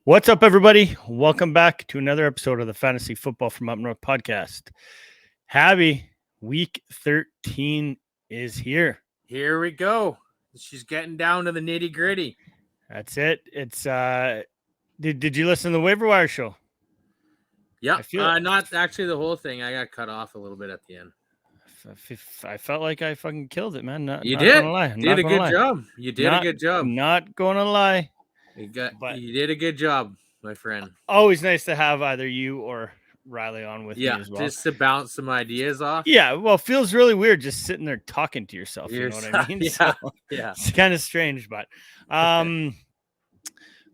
What's up, everybody? Welcome back to another episode of the Fantasy Football from Up North podcast. Happy week 13 is here. Here we go. She's getting down to the nitty gritty. That's it. It's did you listen to the waiver wire show? Yeah, not actually the whole thing. I got cut off a little bit at the end. I felt like I fucking killed it, man. You not did. Gonna lie. Did a good job. You did a good job. Not gonna lie. You did a good job, my friend. Always nice to have either you or Riley on with me as well. Just to bounce some ideas off. Yeah, well, it feels really weird just sitting there talking to yourself. You know what I mean? Yeah, it's kind of strange, but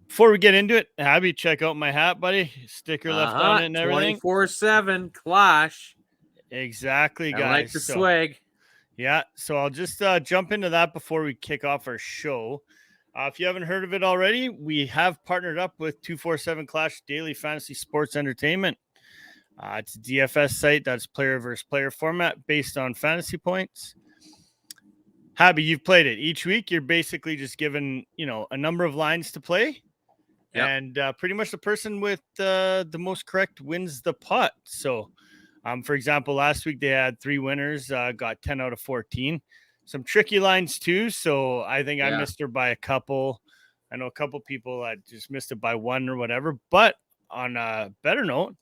before we get into it, Abby, check out my hat, buddy. Sticker left on it and everything. 24/7 Clash. Exactly, guys. I like the swag. Yeah, so I'll just jump into that before we kick off our show. If you haven't heard of it already, we have partnered up with 247 Clash Daily Fantasy Sports Entertainment. It's a DFS site that's player versus player format based on fantasy points. Habby, you've played it. Each week, you're basically just given, a number of lines to play. Yep. And pretty much the person with the most correct wins the pot. So, for example, last week they had 3 winners, got 10 out of 14. Some tricky lines too. So I think I missed her by a couple. I know a couple people that just missed it by 1 or whatever. But on a better note,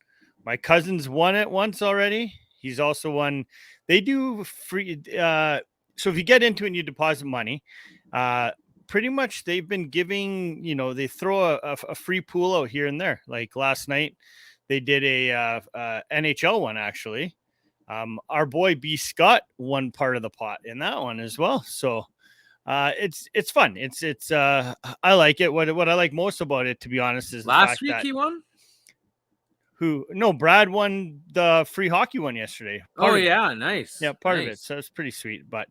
my cousin's won it once already. He's also won. They do free. So if you get into it and you deposit money, pretty much they've been giving, they throw a free pool out here and there. Like last night, they did a NHL one, actually. Our boy B Scott won part of the pot in that one as well. So it's fun. It's I like it. What I like most about it, to be honest, is last week he won. No, Brad won the free hockey one yesterday. Nice. Yeah, part of it. So it's pretty sweet. But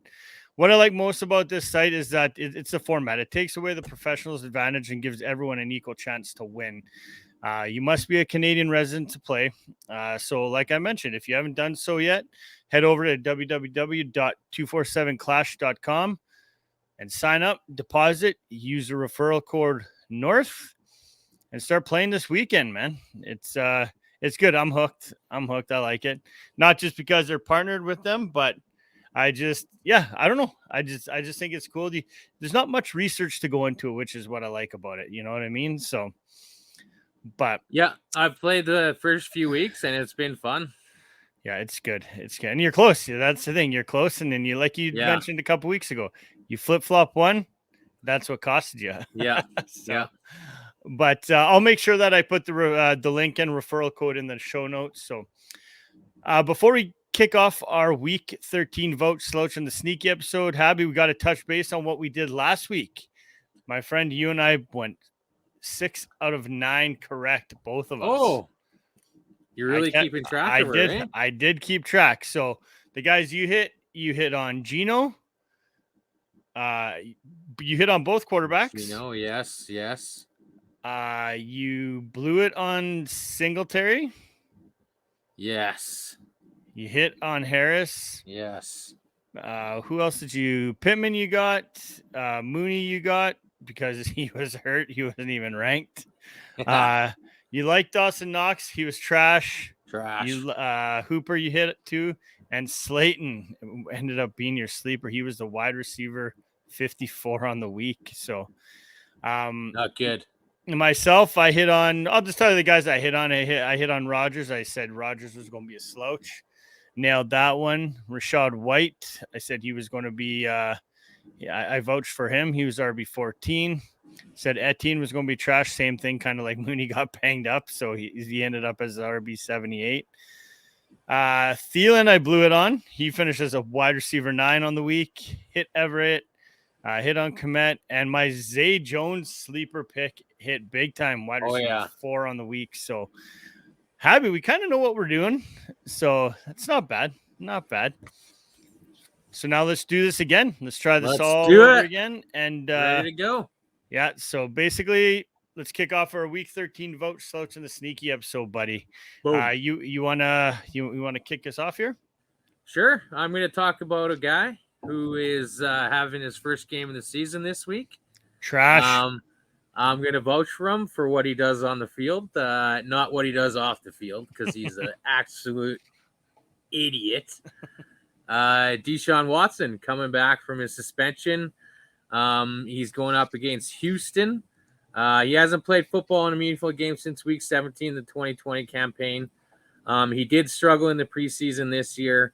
what I like most about this site is that it's a format. It takes away the professional's advantage and gives everyone an equal chance to win. You must be a Canadian resident to play. So like I mentioned, if you haven't done so yet, head over to www.247clash.com and sign up, deposit, use the referral code NORTH, and start playing this weekend, man. It's good. I'm hooked. I like it. Not just because they're partnered with them, but I don't know. I just think it's cool. There's not much research to go into it, which is what I like about it. You know what I mean? So, but yeah, I've played the first few weeks and it's been fun. Yeah, it's good. And you're close. That's the thing. You're close. And then you mentioned a couple weeks ago, you flip-flop one. That's what costed you. Yeah. But I'll make sure that I put the link and referral code in the show notes. So before we kick off our week 13 vote slouch in the sneaky episode, Habby, we got to touch base on what we did last week. My friend, you and I went 6 out of 9 correct, both of us. Oh, you're really keeping track of it, eh? I did keep track. So the guys you hit on Gino. You hit on both quarterbacks. Gino, yes. You blew it on Singletary. Yes. You hit on Harris. Yes. Who else did you? Pittman you got. Mooney you got because he was hurt. He wasn't even ranked. You liked Dawson Knox. He was trash. Hooper you hit it too. And Slayton ended up being your sleeper. He was the wide receiver 54 on the week. So not good. Myself, I'll just tell you the guys I hit on. I hit on Rodgers. I said Rodgers was going to be a slouch. Nailed that one. Rashad White, I said he was going to be, I vouched for him. He was RB14. Said Etienne was going to be trash. Same thing, kind of like Mooney got banged up. So he ended up as RB78. Thielen, I blew it on. He finished as a wide receiver 9 on the week. Hit Everett. Hit on Komet, and my Zay Jones sleeper pick hit big time, wide receiver 4 on the week. So, Habby, we kind of know what we're doing. So, that's not bad. So, now let's do this again. Let's try this all over again. And ready to go. Yeah, so basically, let's kick off our week 13 vote slouch in the sneaky episode, buddy. You wanna kick us off here? Sure. I'm going to talk about a guy who is having his first game of the season this week. Trash. I'm going to vouch for him for what he does on the field, not what he does off the field, because he's an absolute idiot. Deshaun Watson coming back from his suspension. He's going up against Houston. He hasn't played football in a meaningful game since Week 17 of the 2020 campaign. He did struggle in the preseason this year.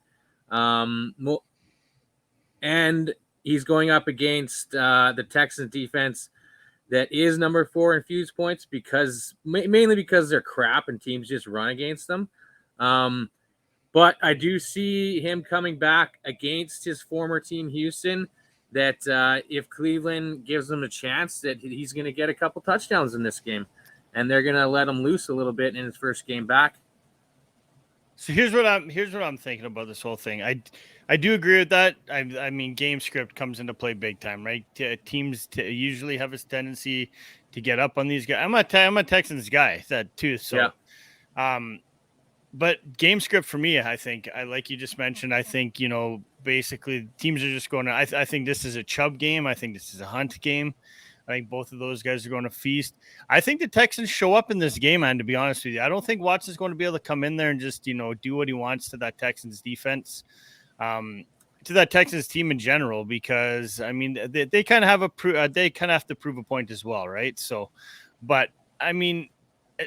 And he's going up against the Texans defense that is number 4 in fuse points, mainly because they're crap and teams just run against them. But I do see him coming back against his former team, Houston, that if Cleveland gives him a chance, that he's going to get a couple touchdowns in this game. And they're going to let him loose a little bit in his first game back. So here's what I'm thinking about this whole thing. I do agree with that. I mean, game script comes into play big time, right? Teams usually have a tendency to get up on these guys. I'm a Texans guy that too. So, yeah. But game script for me, I think, like you just mentioned, I think, basically teams are just going to, I think this is a Chubb game. I think this is a Hunt game. I think both of those guys are going to feast. I think the Texans show up in this game, man, to be honest with you. I don't think Watson's going to be able to come in there and just, do what he wants to that Texans defense, to that Texans team in general, because, I mean, they kind of have they kind of have to prove a point as well, right? So, but, I mean,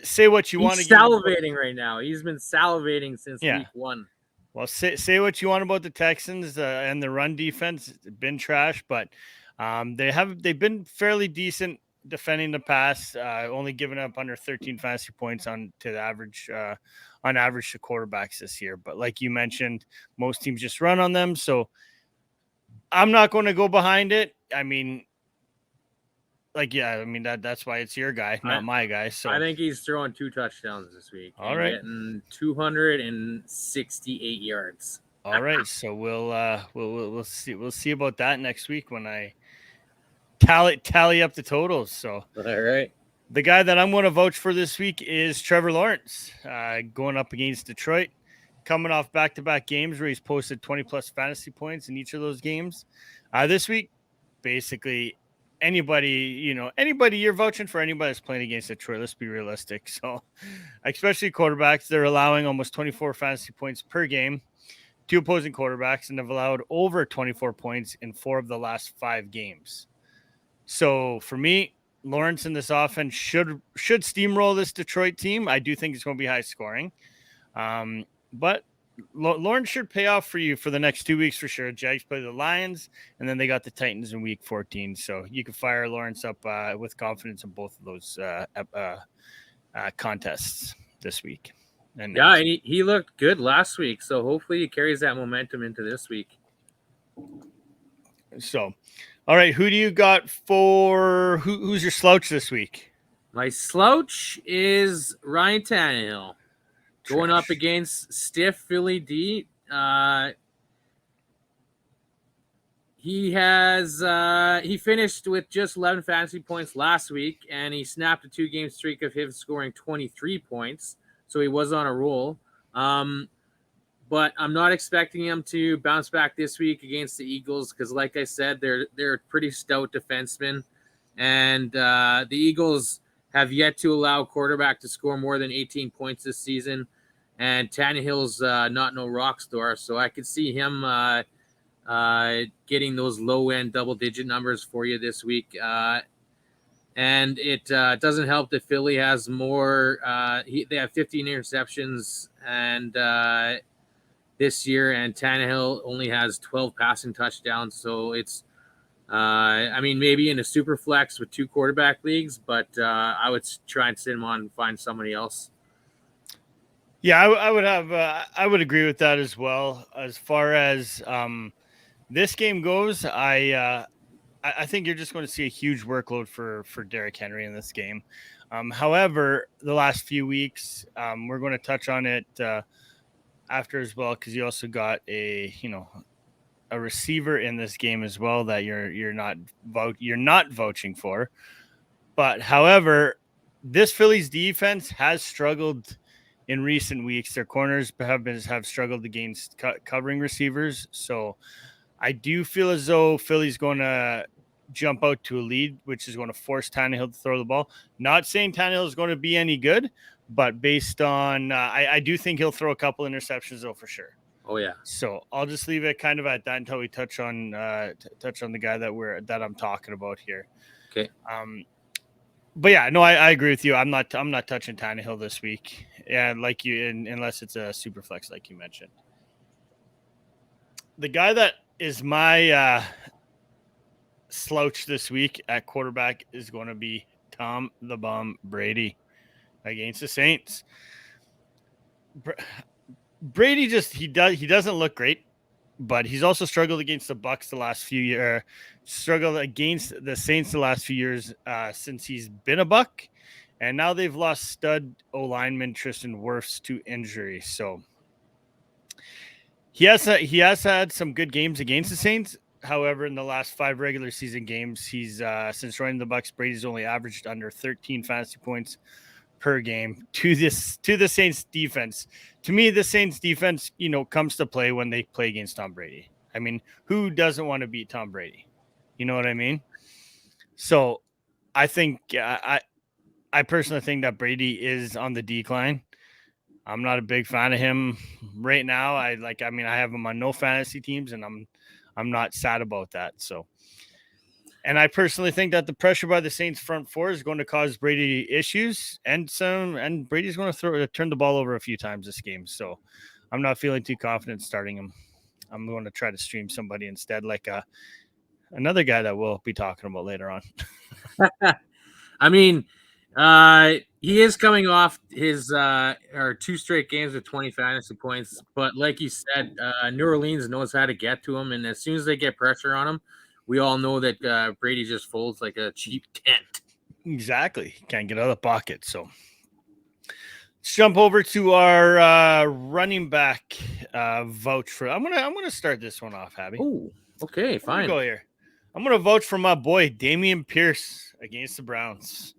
say what you want to. He's salivating right now. He's been salivating since week 1. Well, say what you want about the Texans and the run defense. It's been trash, but they've been fairly decent defending the pass, only giving up under 13 fantasy points on average to quarterbacks this year. But like you mentioned, most teams just run on them, so I'm not going to go behind it. I mean, that's why it's your guy, not my guy. So I think he's throwing 2 touchdowns this week. All right, getting 268 yards. All right, so we'll see about that next week when I tally up the totals. So all right, the guy that I'm going to vouch for this week is Trevor Lawrence, going up against Detroit, coming off back-to-back games where he's posted 20+ fantasy points in each of those games. This week, basically anybody you're vouching for, anybody that's playing against Detroit. Let's be realistic. So, especially quarterbacks, they're allowing almost 24 fantasy points per game. 2 opposing quarterbacks, and have allowed over 24 points in 4 of the last 5 games. So for me, Lawrence in this offense should steamroll this Detroit team. I do think it's going to be high scoring. But Lawrence should pay off for you for the next 2 weeks for sure. Jags play the Lions, and then they got the Titans in week 14. So you can fire Lawrence up with confidence in both of those contests this week. And he looked good last week, so hopefully he carries that momentum into this week. So, all right, who do you got for who's your slouch this week? My slouch is Ryan Tannehill going up against stiff Philly D. He finished with just 11 fantasy points last week, and he snapped a 2-game streak of him scoring 23 points. So he was on a roll. But I'm not expecting him to bounce back this week against the Eagles because, like I said, they're pretty stout defensemen. And the Eagles have yet to allow a quarterback to score more than 18 points this season. And Tannehill's not no rock star. So I could see him getting those low-end double-digit numbers for you this week. And it doesn't help that Philly has more. They have 15 interceptions and this year, and Tannehill only has 12 passing touchdowns. So it's, maybe in a super flex with 2 quarterback leagues, but I would try and sit him on and find somebody else. Yeah, I would agree with that as well. As far as this game goes, I think you're just going to see a huge workload for Derrick Henry in this game. However, the last few weeks, we're going to touch on it after as well, because you also got a receiver in this game as well that you're not vouching for. But however, this Phillies defense has struggled in recent weeks. Their corners have struggled against covering receivers. So I do feel as though Philly's going to jump out to a lead, which is going to force Tannehill to throw the ball. Not saying Tannehill is going to be any good, but based on I do think he'll throw a couple interceptions though for sure. Oh yeah. So I'll just leave it kind of at that until we touch on the guy that I'm talking about here. Okay. But yeah, no, I agree with you. I'm not touching Tannehill this week. Yeah, like you, unless it's a super flex, like you mentioned. The guy that is my slouch this week at quarterback is going to be Tom the Bum Brady against the Saints. Brady he doesn't look great, but he's also struggled against the Bucks the last few years. Struggled against the Saints the last few years since he's been a Buck, and now they've lost stud O lineman Tristan Wirfs to injury. So he has had some good games against the Saints. However, in the last 5 regular season games, he's since joining the Bucks, Brady's only averaged under 13 fantasy points per game to the Saints defense. To me, the Saints defense, comes to play when they play against Tom Brady. I mean, who doesn't want to beat Tom Brady? You know what I mean? So I think I personally think that Brady is on the decline. I'm not a big fan of him right now. I have him on no fantasy teams, and I'm not sad about that. So, and I personally think that the pressure by the Saints front four is going to cause Brady issues, and Brady's going to turn the ball over a few times this game. So, I'm not feeling too confident starting him. I'm going to try to stream somebody instead, like another guy that we'll be talking about later on. I mean, he is coming off his 2 straight games with 20 fantasy points, but like you said, New Orleans knows how to get to him, and as soon as they get pressure on him, we all know that Brady just folds like a cheap tent. Exactly, can't get out of the pocket. So let's jump over to our running back vouch for. I'm gonna start this one off, Abby. Oh, okay, fine. Go here. I'm gonna vouch for my boy Dameon Pierce against the Browns.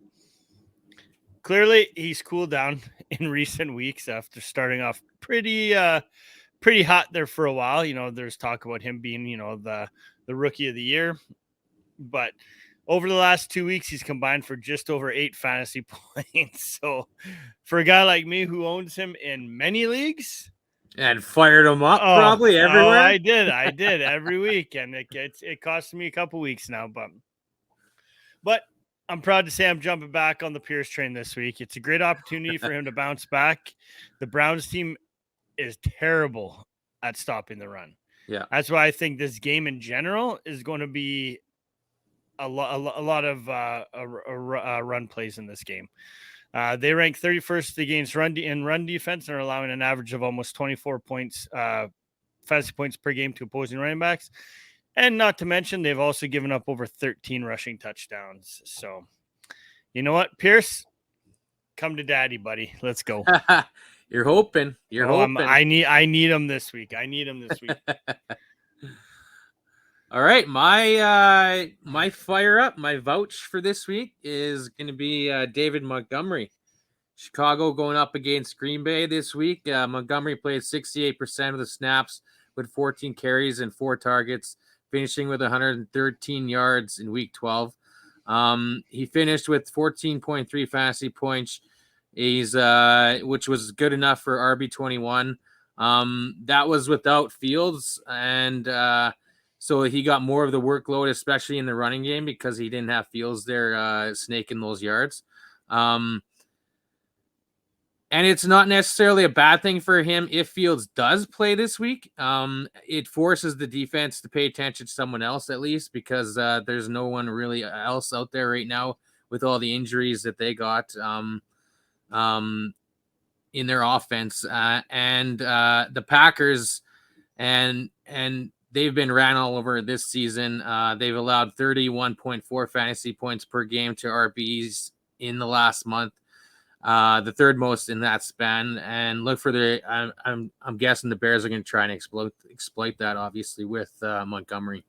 Clearly, he's cooled down in recent weeks after starting off pretty hot there for a while. There's talk about him being, the rookie of the year, but over the last 2 weeks, he's combined for just over 8 fantasy points. So, for a guy like me who owns him in many leagues, and fired him up probably everywhere. I did every week, and it cost me a couple weeks now, but I'm proud to say I'm jumping back on the Pierce train this week. It's a great opportunity for him to bounce back. The Browns team is terrible at stopping the run. Yeah, that's why I think this game in general is going to be a lot of run plays in this game. They rank 31st against run defense and are allowing an average of almost 24 points, fantasy points per game to opposing running backs. And not to mention, they've also given up over 13 rushing touchdowns. So, you know what, Pierce, come to daddy, buddy. Let's go. You're hoping. You're hoping. I need him this week. All right, my fire up, my vouch for this week is going to be David Montgomery. Chicago going up against Green Bay this week. Montgomery played 68% of the snaps with 14 carries and 4 targets, finishing with 113 yards in week 12. He finished with 14.3 fantasy points, which was good enough for RB21. That was without Fields, and so he got more of the workload, especially in the running game, because he didn't have Fields there snaking those yards. And it's not necessarily a bad thing for him if Fields does play this week. It forces the defense to pay attention to someone else, at least, because there's no one really else out there right now with all the injuries that they got in their offense. And the Packers, and they've been ran all over this season. They've allowed 31.4 fantasy points per game to RBs in the last month. The third most in that span, and look for I'm guessing the Bears are going to try and exploit that, obviously, with Montgomery.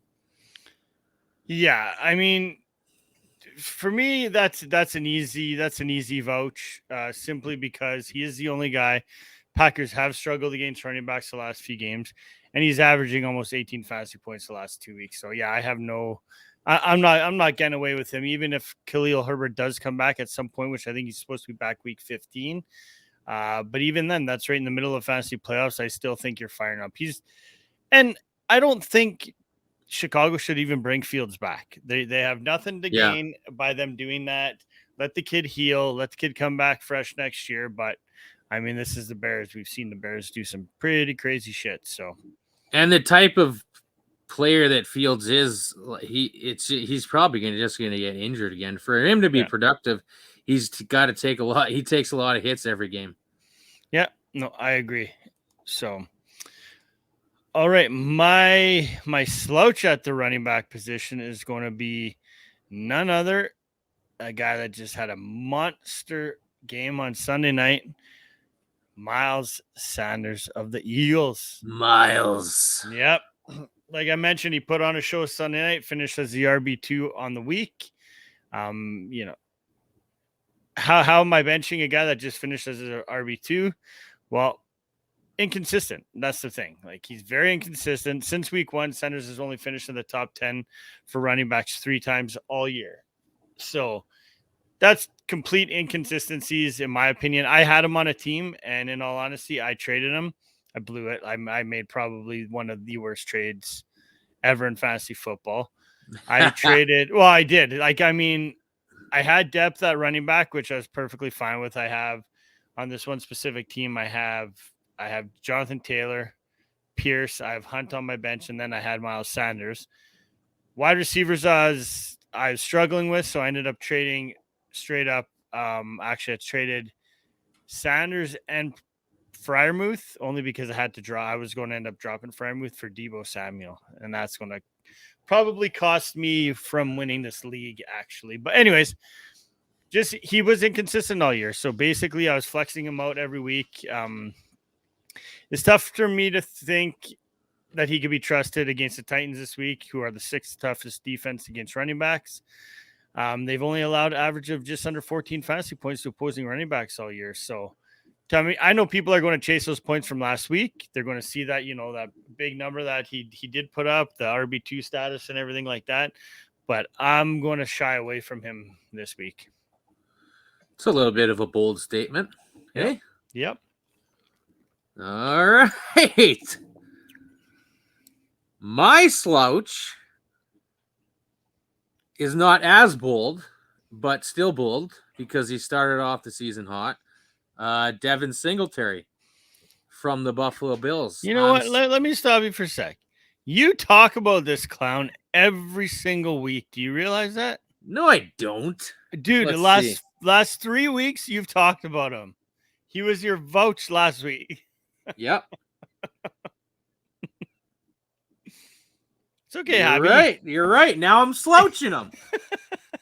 Yeah, I mean, for me, that's an easy vouch, simply because he is the only guy. Packers have struggled against running backs the last few games, and he's averaging almost 18 fantasy points the last 2 weeks. So yeah, I have no I'm not getting away with him, even if Khalil Herbert does come back at some point, which I think he's supposed to be back week 15. But even then, that's right in the middle of fantasy playoffs. I still think you're firing up. And I don't think Chicago should even bring Fields back. They have nothing to gain by them doing that. Let the kid heal. Let the kid come back fresh next year. But I mean, this is the Bears. We've seen the Bears do some pretty crazy shit. So, and the type of player that Fields is, he's probably going to get injured again. For him to be productive, he's got to take a lot. He takes a lot of hits every game. Yeah, no, I agree. So, all right, my slouch at the running back position is going to be none other a guy that just had a monster game on Sunday night, Miles Sanders of the Eagles. Miles. Yep. Like I mentioned, he put on a show Sunday night, finished as the RB2 on the week. You know, how am I benching a guy that just finished as an RB2? Well, inconsistent. That's the thing. Like, he's very inconsistent. Since week 1, Sanders has only finished in the top 10 for running backs 3 times all year. So that's complete inconsistencies, in my opinion. I had him on a team, and in all honesty, I traded him. I blew it. I made probably one of the worst trades ever in fantasy football. I traded. Well, I did. Like, I mean, I had depth at running back, which I was perfectly fine with. I have on this one specific team, I have Jonathan Taylor, Pierce. I have Hunt on my bench, and then I had Miles Sanders. Wide receivers I was struggling with, so I ended up trading straight up. Actually, I traded Sanders and Freiermuth only because I had to draw. I was going to end up dropping Freiermuth for Deebo Samuel, and that's going to probably cost me from winning this league, actually. But anyways, just he was inconsistent all year. So basically, I was flexing him out every week. It's tough for me to think that he could be trusted against the Titans this week, who are the 6th toughest defense against running backs. They've only allowed average of just under 14 fantasy points to opposing running backs all year. So tell me, I know people are going to chase those points from last week. They're going to see that, that big number that he did put up, the RB2 status and everything like that. But I'm going to shy away from him this week. It's a little bit of a bold statement. Hey? Yep. All right. My slouch is not as bold, but still bold because he started off the season hot. Devin Singletary from the Buffalo Bills. You know what? Let me stop you for a sec. You talk about this clown every single week. Do you realize that? No, I don't. Dude, the last 3 weeks, you've talked about him. He was your vouch last week. Yep. It's okay, You're right. Now I'm slouching him.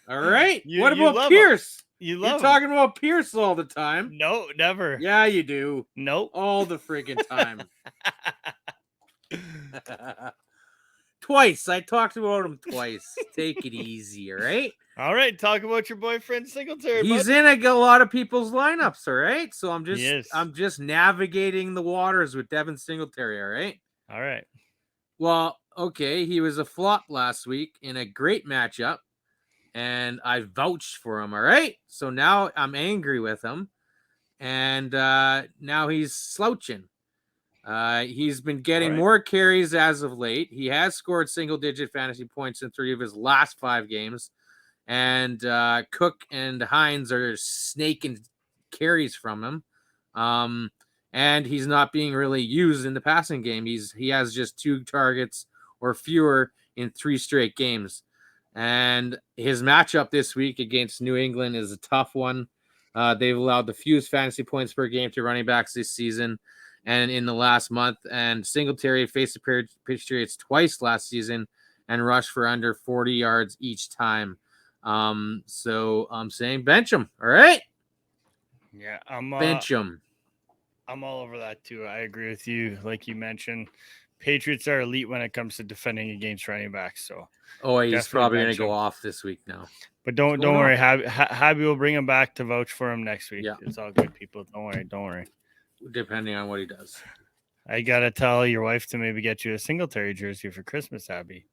All right. What about Pierce? You're talking about Pierce all the time. No, never. Yeah, you do. Nope. All the freaking time. Twice. I talked about him twice. Take it easy, all right? All right. Talk about your boyfriend Singletary. He's in a lot of people's lineups, all right? So I'm just navigating the waters with Devin Singletary, all right? All right. Well, okay, he was a flop last week in a great matchup, and I vouched for him, all right? So now I'm angry with him, and now he's slouching. He's been getting more carries as of late. He has scored single-digit fantasy points in 3 of his last 5 games, and Cook and Hines are snaking carries from him. And he's not being really used in the passing game. He has just 2 targets or fewer in 3 straight games. And his matchup this week against New England is a tough one. They've allowed the fewest fantasy points per game to running backs this season and in the last month. And Singletary faced the Patriots twice last season and rushed for under 40 yards each time. So I'm saying bench him. All right? Yeah, bench him. I'm all over that too. I agree with you. Like you mentioned, Patriots are elite when it comes to defending against running backs. So, he's probably going to go off this week now. But don't worry. Habby will bring him back to vouch for him next week. Yeah. It's all good, people. Don't worry. Depending on what he does. I gotta tell your wife to maybe get you a Singletary jersey for Christmas, Abby.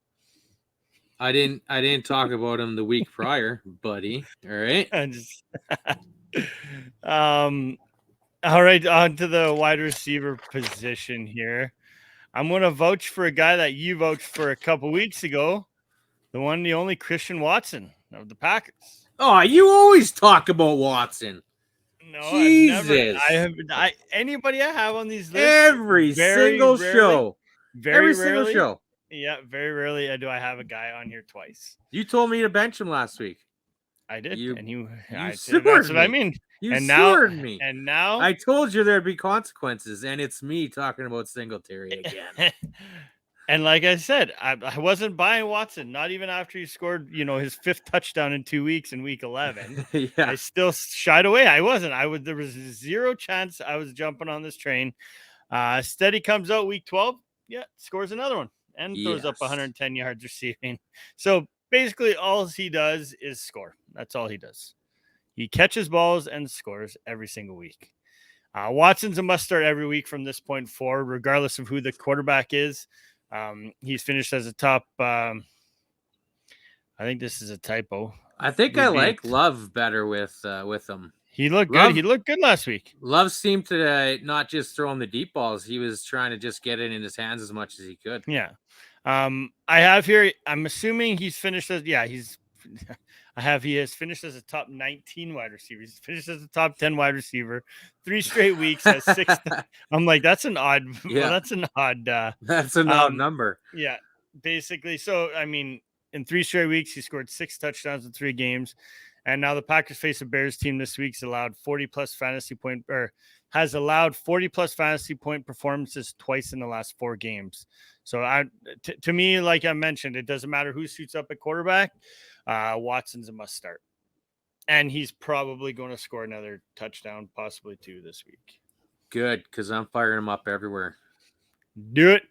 I didn't talk about him the week prior, buddy. All right. I just, all right, on to the wide receiver position here. I'm going to vouch for a guy that you vouched for a couple weeks ago, the one, the only Christian Watson of the Packers. Oh, you always talk about Watson. No, I've never. Jesus. Anybody I have on these lists, Every single show. very Every single rarely. show. Yeah, very rarely do I have a guy on here twice. You told me to bench him last week. I did, and You that's sewered what me. I mean. You and sewered me. And now I told you there'd be consequences, and it's me talking about Singletary again. And like I said, I wasn't buying Watson, not even after he scored, his 5th touchdown in 2 weeks in week 11. Yeah. I still shied away. I wasn't. There was zero chance I was jumping on this train. Steady comes out week 12. Yeah, scores another one and throws up 110 yards receiving. So basically all he does is score. That's all he does. He catches balls and scores every single week. Watson's a must start every week from this point forward, regardless of who the quarterback is. He's finished as a top. I think this is a typo. I think I like Love better with him. He looked good. He looked good last week. Love seemed to not just throw him the deep balls. He was trying to just get it in his hands as much as he could. Yeah. I have here. I'm assuming he's finished as. Yeah, he's. He has finished as a top 19 wide receiver. He's finished as a top 10 wide receiver, 3 straight weeks, has 6. I'm like, that's an odd. Yeah. Well, that's an odd. That's an odd number. Yeah, basically. So, I mean, in 3 straight weeks, he scored 6 touchdowns in 3 games. And now the Packers face a Bears team this week has allowed 40+ fantasy point performances twice in the last 4 games. So to me, like I mentioned, it doesn't matter who suits up at quarterback. Watson's a must start. And he's probably going to score another touchdown, possibly 2 this week. Good, because I'm firing him up everywhere. Do it.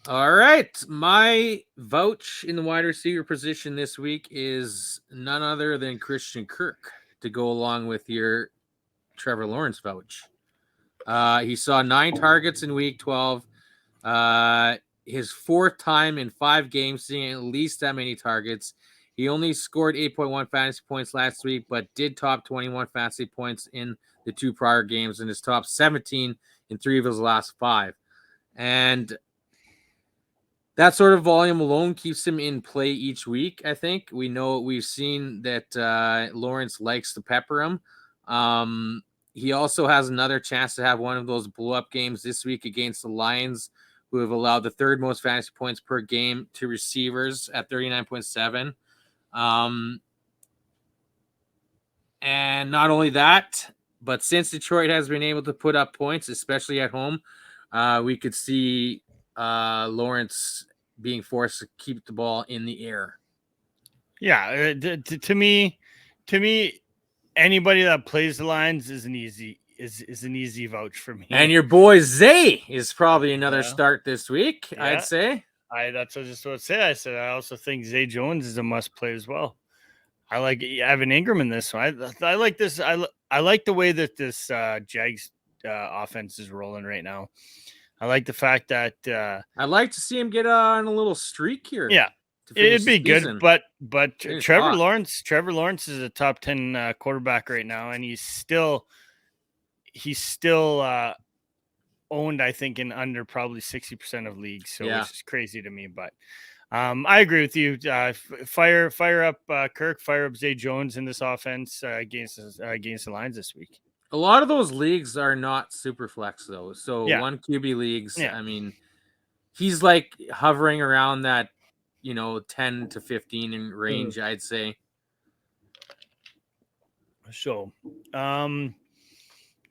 All right. My vouch in the wide receiver position this week is none other than Christian Kirk to go along with your Trevor Lawrence vouch. He saw 9 targets in week 12. His 4th time in 5 games seeing at least that many targets. He only scored 8.1 fantasy points last week, but did top 21 fantasy points in the 2 prior games and is top 17 in 3 of his last 5. And that sort of volume alone keeps him in play each week, I think. We've seen that Lawrence likes to pepper him. He also has another chance to have one of those blow-up games this week against the Lions, who have allowed the 3rd most fantasy points per game to receivers at 39.7. And not only that, but since Detroit has been able to put up points, especially at home, we could see Lawrence being forced to keep the ball in the air. Yeah, to me, anybody that plays the Lions is an easy vouch for me. And your boy Zay is probably another start this week, I'd say. That's what I just want to say. I said I also think Zay Jones is a must play as well. I like Evan Ingram in this one. I like this. I like the way that this Jags offense is rolling right now. I like the fact that I'd like to see him get on a little streak here. Yeah, it'd be good. But Trevor Lawrence is a top 10 quarterback right now, and he's still owned, I think, in under probably 60% of leagues. So which is crazy to me. But I agree with you. Fire up Kirk, fire up Zay Jones in this offense against the Lions this week. A lot of those leagues are not super flex though. So 1 QB leagues, I mean, he's like hovering around that, 10 to 15 in range, I'd say. So,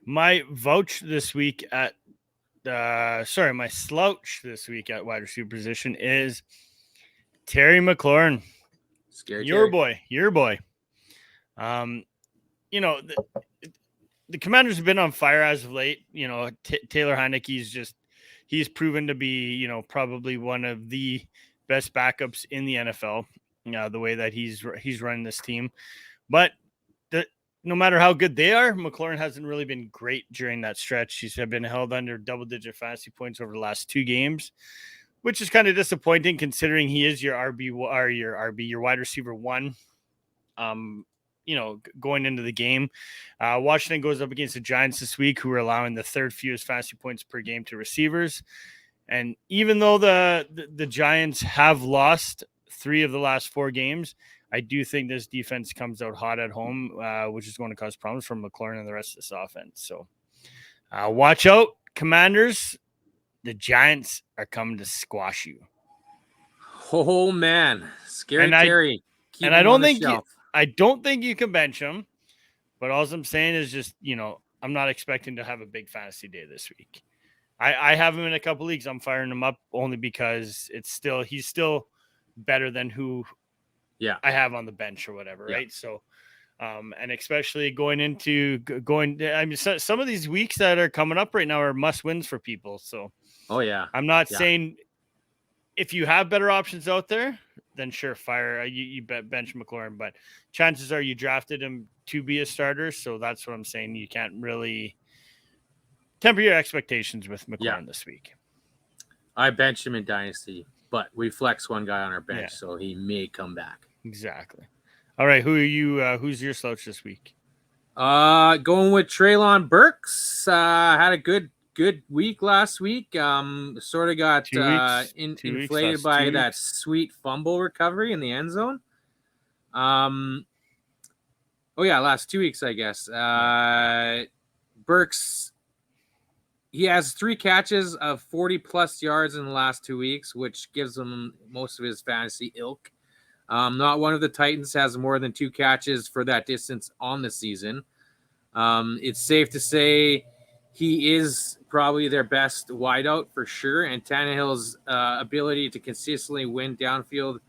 my vouch this week at my slouch this week at wide receiver position is Terry McLaurin. Your boy. The Commanders have been on fire as of late. Taylor Heinicke's he's proven to be, probably one of the best backups in the NFL. The way that he's running this team, but no matter how good they are, McLaurin hasn't really been great during that stretch. He's been held under double-digit fantasy points over the last 2 games. which is kind of disappointing considering he is your your wide receiver one. Going into the game, Washington goes up against the Giants this week, who are allowing the third fewest fantasy points per game to receivers. And even though the Giants have lost 3 of the last 4 games, I do think this defense comes out hot at home, which is going to cause problems for McLaurin and the rest of this offense. So watch out, Commanders. The Giants are coming to squash you. Oh man, scary Terry. I don't think you can bench him. But all I'm saying is just, I'm not expecting to have a big fantasy day this week. I have him in a couple leagues. I'm firing him up only because he's still better than who I have on the bench or whatever, right? So, and especially some of these weeks that are coming up right now are must wins for people. So, I'm not saying if you have better options out there, then sure, fire you bench McLaurin, but chances are you drafted him to be a starter. So that's what I'm saying. You can't really temper your expectations with McLaurin this week. I benched him in Dynasty, but we flex one guy on our bench, so he may come back. Exactly. All right, who are you? Who's your slouch this week? Going with Treylon Burks. Had a good week last week. Sort of got inflated by that sweet fumble recovery in the end zone. Last 2 weeks, I guess. Burks, he has 3 catches of 40-plus yards in the last 2 weeks, which gives him most of his fantasy ilk. Not one of the Titans has more than 2 catches for that distance on the season. It's safe to say he is probably their best wideout for sure, and Tannehill's ability to consistently win downfield,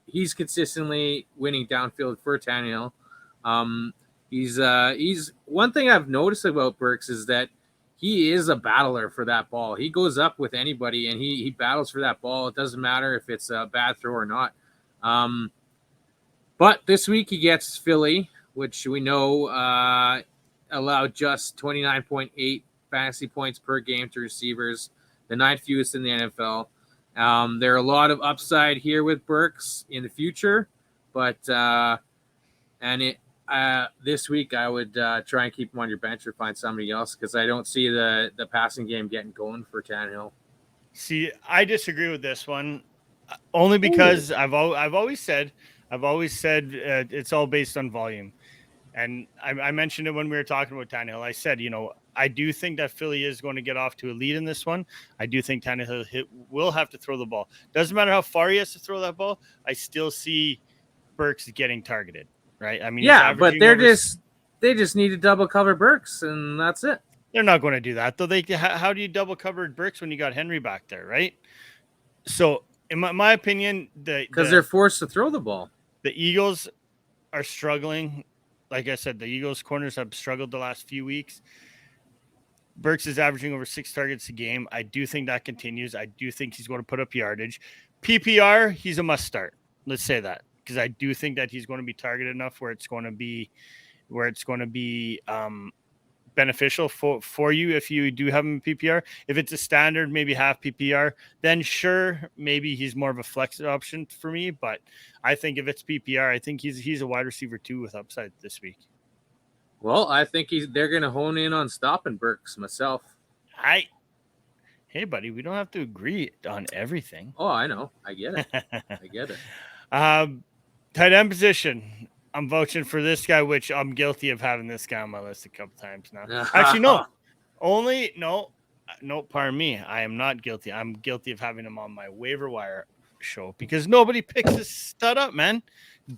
he's consistently winning downfield for Tannehill. He's one thing I've noticed about Burks is that he is a battler for that ball. He goes up with anybody and he battles for that ball. It doesn't matter if it's a bad throw or not. But this week he gets Philly, which we know allowed just 29.8 fantasy points per game to receivers, the 9th fewest in the NFL. There are a lot of upside here with Burks in the future, but this week I would try and keep him on your bench or find somebody else because I don't see the passing game getting going for Tannehill. See, I disagree with this one only because I've always said it's all based on volume. And I mentioned it when we were talking about Tannehill. I said, I do think that Philly is going to get off to a lead in this one. I do think Tannehill will have to throw the ball. Doesn't matter how far he has to throw that ball. I still see Burks getting targeted, right? I mean, but they just need to double cover Burks, and that's it. They're not going to do that, though. How do you double cover Burks when you got Henry back there, right? So, in my opinion, because they're forced to throw the ball. The Eagles are struggling. Like I said, the Eagles' corners have struggled the last few weeks. Burks is averaging over 6 targets a game. I do think that continues. I do think he's going to put up yardage. PPR, he's a must start. Let's say that because I do think that he's going to be targeted enough where it's going to be beneficial for you if you do have him in PPR. If it's a standard, maybe half PPR, then sure, maybe he's more of a flex option for me. But I think if it's PPR, I think he's a wide receiver 2 with upside this week. Well, I think they're going to hone in on stopping Burks myself. Hey, buddy, we don't have to agree on everything. Oh, I know. I get it. I get it. Tight end position. I'm vouching for this guy, which I'm guilty of having this guy on my list a couple times now. Actually, no. Pardon me. I am not guilty. I'm guilty of having him on my waiver wire show because nobody picks this stud up, man.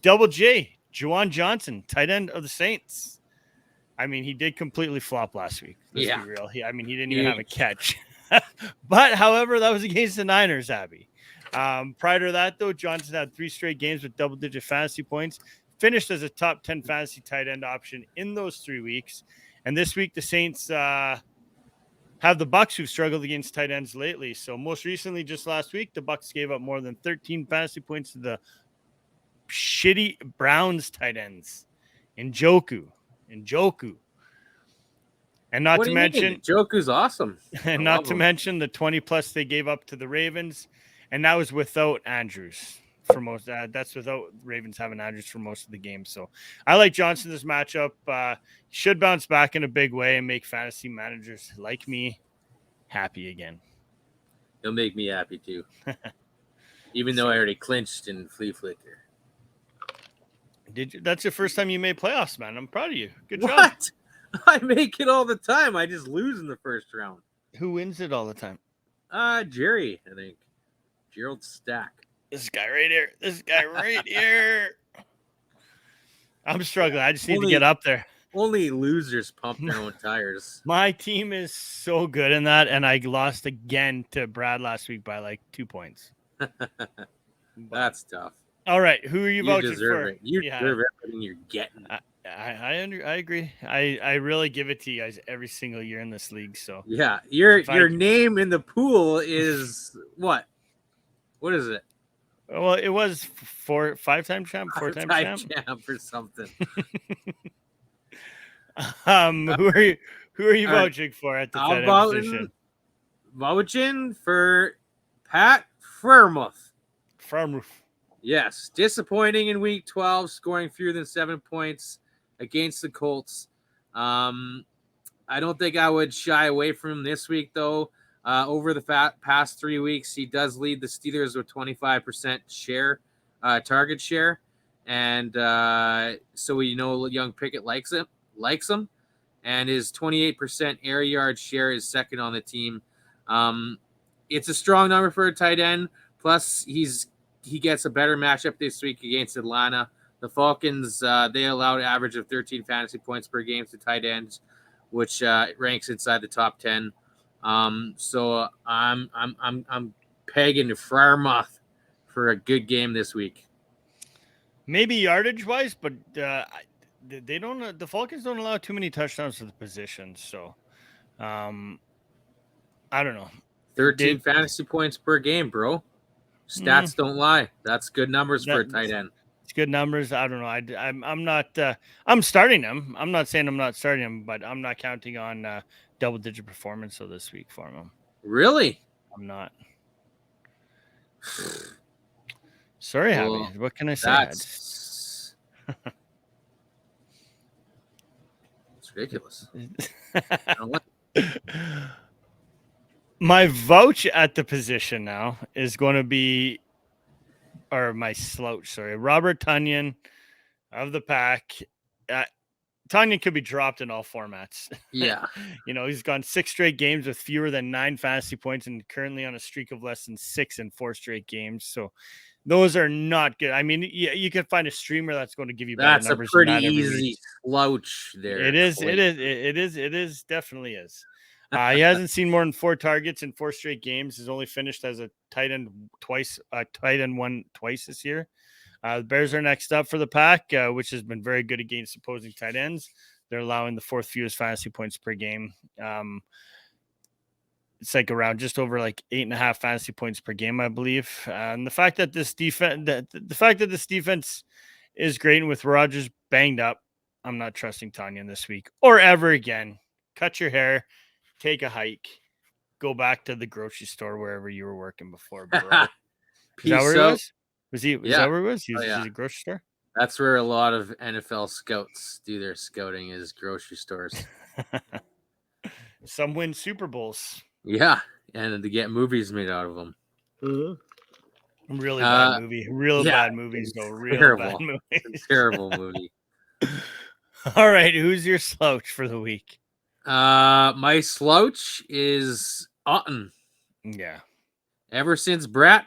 Double J, Juwan Johnson, tight end of the Saints. I mean, he did completely flop last week. Let's be real. He didn't even have a catch. But, however, that was against the Niners, Abby. Prior to that, though, Johnson had 3 straight games with double-digit fantasy points. Finished as a top 10 fantasy tight end option in those 3 weeks. And this week, the Saints have the Bucs, who've struggled against tight ends lately. So most recently, just last week, the Bucs gave up more than 13 fantasy points to the shitty Browns tight ends. Njoku. And not What to do you mean? mention, Joku's awesome. I and not love to him. mention the 20 plus they gave up to the Ravens, and that was without Andrews for most. That's without Ravens having Andrews for most of the game. So I like Johnson this matchup. Should bounce back in a big way and make fantasy managers like me happy again. He'll make me happy too. Even though I already clinched in Flea Flicker. Did you? That's your first time you made playoffs, man. I'm proud of you. Good job. What? I make it all the time. I just lose in the first round. Who wins it all the time? Jerry, I think. Gerald Stack. This guy right here. This guy right here. I'm struggling. I just need to get up there. Only losers pump their own tires. My team is so good in that, and I lost again to Brad last week by like 2 points. That's tough. All right, who are you vouching deserve for? it. You deserve everything you're getting. I agree. I really give it to you guys every single year in this league. So yeah, your name in the pool is what? What is it? Well, it was 5-time champ, 4-time champ or something. Who are you vouching for at the tight end position? Vouching for Pat Freiermuth. Yes, disappointing in week 12, scoring fewer than 7 points against the Colts. I don't think I would shy away from him this week, though. Over the past 3 weeks, he does lead the Steelers with 25% share, target share. And so we know young Pickett likes him. And his 28% air yard share is second on the team. It's a strong number for a tight end. Plus, he gets a better matchup this week against Atlanta. The Falcons, they allowed an average of 13 fantasy points per game to tight ends, which ranks inside the top 10. So I'm pegging Freiermuth for a good game this week. Maybe yardage wise, but they don't. The Falcons don't allow too many touchdowns to the position, so I don't know. 13 fantasy points per game, bro. Stats don't lie. That's good numbers for a tight end. It's good numbers. I don't know. I'm not. I'm starting him. I'm not saying I'm not starting him, but I'm not counting on double-digit performance of this week for him. Really? I'm not. Sorry, Javi. What can I say? It's ridiculous. My vouch at the position now is going to be, or my slouch, sorry, Robert Tonyan of the pack. Tonyan could be dropped in all formats. Yeah. He's gone 6 straight games with fewer than 9 fantasy points and currently on a streak of less than 6 in 4 straight games. So those are not good. I mean, you can find a streamer that's going to give you better numbers. That's a pretty easy slouch there. It is. Definitely is. He hasn't seen more than 4 targets in 4 straight games. He's only finished as a tight end won twice this year. The Bears are next up for the pack, which has been very good against opposing tight ends. They're allowing the 4th fewest fantasy points per game. It's like around just over like 8.5 fantasy points per game, I believe. And the fact that this defense is great, and with Rodgers banged up, I'm not trusting Tonyan this week or ever again. Cut your hair, take a hike, go back to the grocery store wherever you were working before, bro. Is that where he was? Was that where he was? He's a grocery store? That's where a lot of NFL scouts do their scouting, is grocery stores. Some win Super Bowls. Yeah, and to get movies made out of them. Mm-hmm. Really bad movie. Bad movies, though. Real bad movies. Terrible movie. All right, who's your slouch for the week? My slouch is Otten. Yeah. Ever since Brait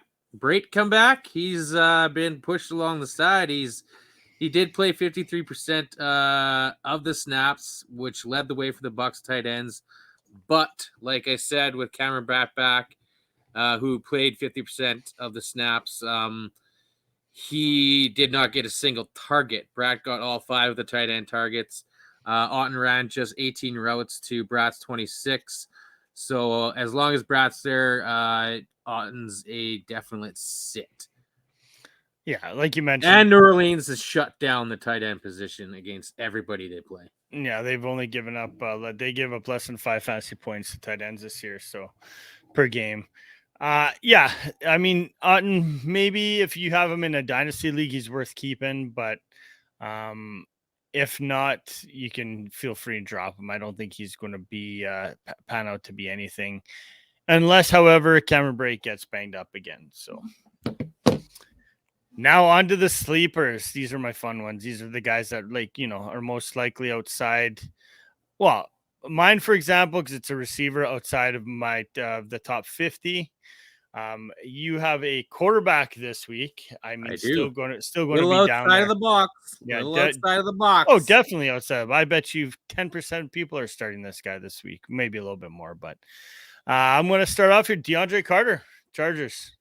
come back, he's been pushed along the side. He did play 53% of the snaps, which led the way for the Bucs tight ends. But like I said, with Kamara back, who played 50% of the snaps, he did not get a single target. Brat got all 5 of the tight end targets. Otten ran just 18 routes to Brat's 26. So as long as Brat's there, Otten's a definite sit. Yeah, like you mentioned. And New Orleans has shut down the tight end position against everybody they play. Yeah, they've only given up. They give up less than 5 fantasy points to tight ends this year, so per game. Yeah, I mean, Otten, maybe if you have him in a dynasty league, he's worth keeping. But if not, you can feel free to drop him. I don't think he's going to be pan out to be anything, unless, however, Cameron Brake gets banged up again. So. Now on to the sleepers. These are my fun ones. These are the guys that are most likely outside. Well, mine, for example, because it's a receiver outside of my the top 50. You have a quarterback this week. I mean, still going to be down outside there. of the box. Yeah, Outside of the box. Oh, definitely outside. I bet you 10% of people are starting this guy this week. Maybe a little bit more, but I'm going to start off here. DeAndre Carter, Chargers.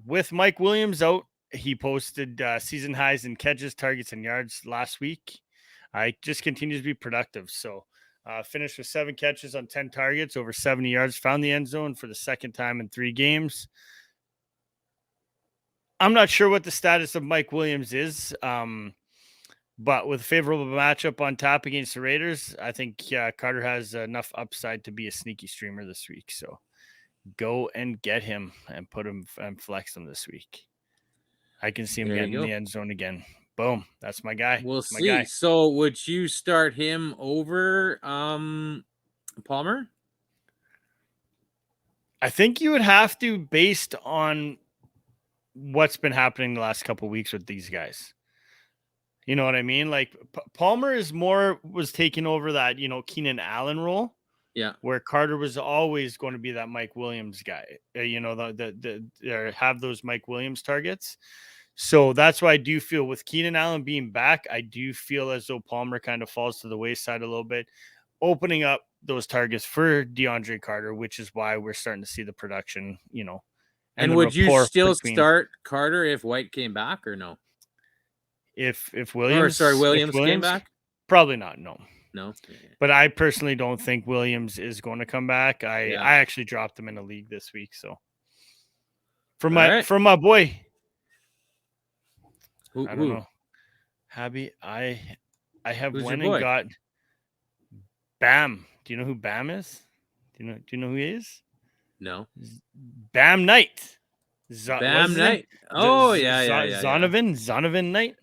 With Mike Williams out, he posted season highs in catches, targets, and yards last week. He just continues to be productive. So finished with 7 catches on 10 targets, over 70 yards, found the end zone for the second time in 3 games. I'm not sure what the status of Mike Williams is, but with a favorable matchup on top against the Raiders, I think Carter has enough upside to be a sneaky streamer this week. So go and get him and put him and flex him this week. I can see him getting in the end zone again. Boom. That's my guy. We'll see. So would you start him over Palmer? I think you would have to, based on what's been happening the last couple of weeks with these guys. You know what I mean? Like Palmer was taking over that, Keenan Allen role. Yeah. Where Carter was always going to be that Mike Williams guy, have those Mike Williams targets. So that's why I do feel with Keenan Allen being back, I do feel as though Palmer kind of falls to the wayside a little bit, opening up those targets for DeAndre Carter, which is why we're starting to see the production, And would you still start Carter if White came back or no? If Williams came back? Probably not, no. No, but I personally don't think Williams is going to come back. I actually dropped him in a league this week. So for my boy, I don't know, Habby, I have went and got Bam. Do you know who Bam is? Do you know who he is? No. Bam Knight. Bam Knight. Oh yeah. Zonovan Knight.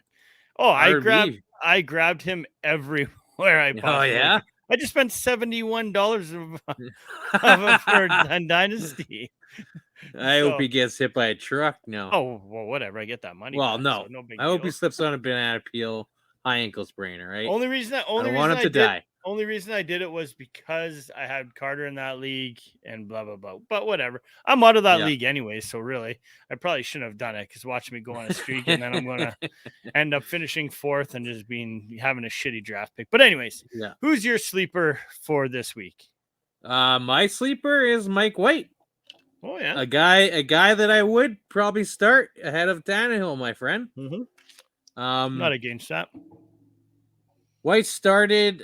Oh, I grabbed him everywhere I possibly. Yeah. I just spent $71 for Dynasty. I hope he gets hit by a truck. No. Oh well, whatever. I get that money. Well, back, no. So no big I deal. hope he slips on a banana peel, high ankle sprainer. Right. Only reason I did it was because I had Carter in that league and blah blah blah. But whatever. I'm out of that league anyway, so really, I probably shouldn't have done it because watch me go on a streak and then I'm gonna end up finishing 4th and just having a shitty draft pick. But anyways, who's your sleeper for this week? My sleeper is Mike White. Oh yeah, a guy that I would probably start ahead of Tannehill, my friend. Mm-hmm. Not against that. White started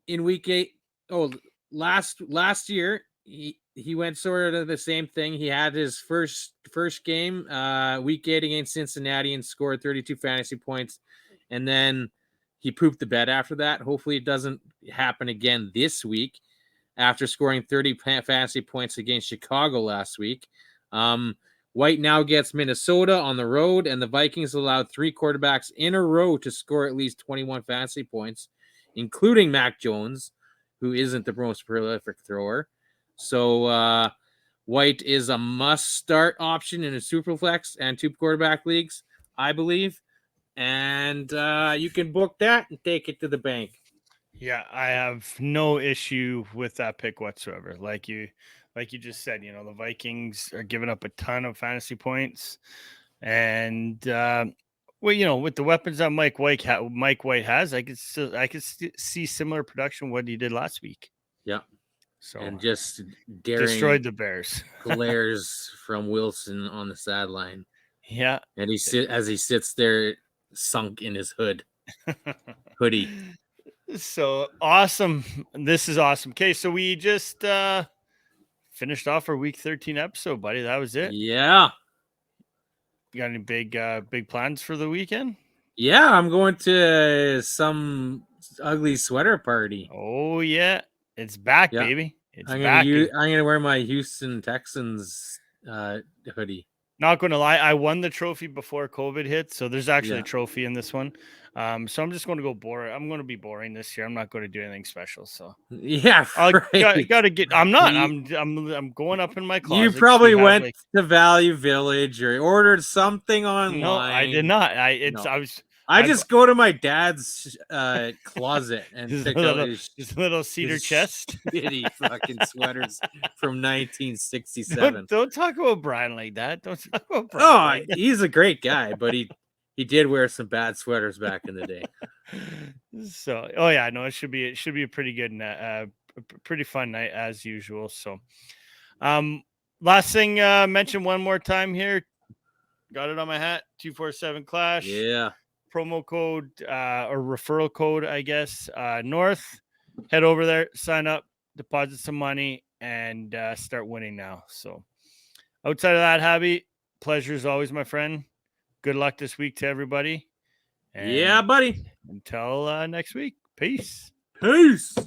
in week 8. Oh, last year he went sort of the same thing. He had his first game week 8 against Cincinnati and scored 32 fantasy points, and then he pooped the bed after that. Hopefully it doesn't happen again this week after scoring 30 fantasy points against Chicago last week. White now gets Minnesota on the road, and the Vikings allowed 3 quarterbacks in a row to score at least 21 fantasy points, including Mac Jones, who isn't the most prolific thrower. So White is a must-start option in a Superflex and 2 quarterback leagues, I believe. And you can book that and take it to the bank. Yeah, I have no issue with that pick whatsoever. Like you just said, the Vikings are giving up a ton of fantasy points, and with the weapons that Mike White has, I could see similar production what he did last week. Yeah. So and just destroyed the Bears. glares from Wilson on the sideline. Yeah, and he sits there sunk in his hoodie. So awesome. This is awesome. Okay, so we just finished off our week 13 episode, buddy. That was it. Yeah. You got any big plans for the weekend? Yeah, I'm going to some ugly sweater party. Oh yeah, it's back, Yeah. baby. It's I'm back. gonna wear my Houston Texans hoodie. Not going to lie, I won the trophy before COVID hit, so there's actually Yeah. a trophy in this one. So I'm just going to go boring. I'm going to be boring this year. I'm not going to do anything special. So Yeah, I right. gotta get. I'm not. You, I'm going up in my you closet. probably We have went like. to Value Village or ordered something No, I did online. not. No. I was. I I've just go to my dad's closet and his pick out little cedar his chest. shitty fucking sweaters from 1967. Don't talk about Brian like that. Don't talk about Brian Oh, like that. he's a great guy, but he did wear some bad sweaters back in the day. So, oh yeah, no, it should be a pretty good, pretty fun night as usual. So, last thing, mention one more time here. Got it on my hat. 247 Clash. Yeah. Promo code or referral code, I guess. North. Head over there, sign up, deposit some money, and start winning now. So, outside of that, Habby, pleasure as always, my friend. Good luck this week to everybody. And Yeah, buddy. until next week, peace. Peace.